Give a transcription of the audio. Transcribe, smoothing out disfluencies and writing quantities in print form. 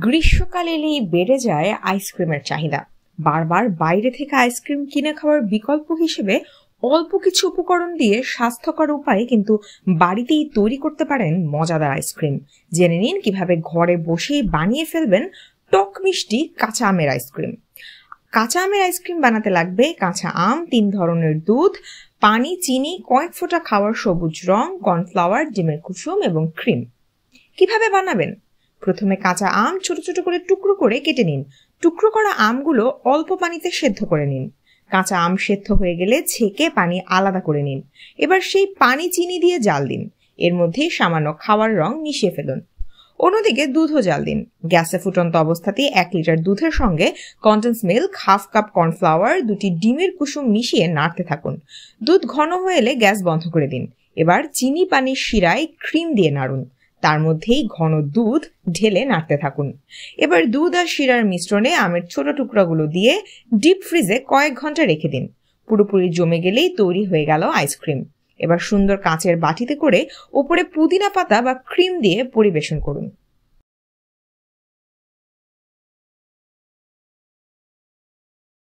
গ্রীষ্মকাল এলেই বেড়ে যায় আইসক্রিমের চাহিদা। বারবার বাইরে থেকে আইসক্রিম কিনে খাওয়ার বিকল্প হিসেবে অল্প কিছু উপকরণ দিয়ে স্বাস্থ্যকর উপায়ে কিন্তু বাড়িতেই তৈরি করতে পারেন মজাদার আইসক্রিম। জেনে নিন কিভাবে ঘরে বসেই বানিয়ে ফেলবেন টক মিষ্টি কাঁচা আমের আইসক্রিম। কাঁচা আমের আইসক্রিম বানাতে লাগবে কাঁচা আম, 3 ধরনের দুধ, পানি, চিনি, কয়েক ফোঁটা খাওয়ার সবুজ রং, কর্নফ্লাওয়ার, ডিমের কুসুম এবং ক্রিম। কিভাবে বানাবেন? প্রথমে কাঁচা আম ছোট ছোট করে টুকরো করে কেটে নিন। টুকরো করা আমগুলো অল্প পানিতে সেদ্ধ করে নিন। কাঁচা আম সেদ্ধ হয়ে গেলে ছেঁকে পানি আলাদা করে নিন। এবার সেই পানি চিনি দিয়ে জাল দিন। এর মধ্যে সামান্য খাওয়ার রং মিশিয়ে ফেলুন। অন্যদিকে দুধও জাল দিন। গ্যাসে ফুটন্ত অবস্থাতেই 1 লিটার দুধের সঙ্গে condense milk, half cup cornflour, 2টি ডিমের কুসুম মিশিয়ে নাড়তে থাকুন। দুধ ঘন হয়ে এলে গ্যাস বন্ধ করে দিন। এবার চিনি পানির শিরায় ক্রিম দিয়ে নাড়ুন। তার মধ্যেই ঘন দুধ ঢেলে নাড়তে থাকুন। এবার দুধ আর শিরার মিশ্রণে আমের ছোট টুকরাগুলো দিয়ে ডিপ ফ্রিজে কয়েক ঘন্টা রেখে দিন। পুরোপুরি জমে গেলেই তৈরি হয়ে গেল আইসক্রিম। এবার সুন্দর কাঁচের বাটিতে করে ওপরে পুদিনা পাতা বা ক্রিম দিয়ে পরিবেশন করুন।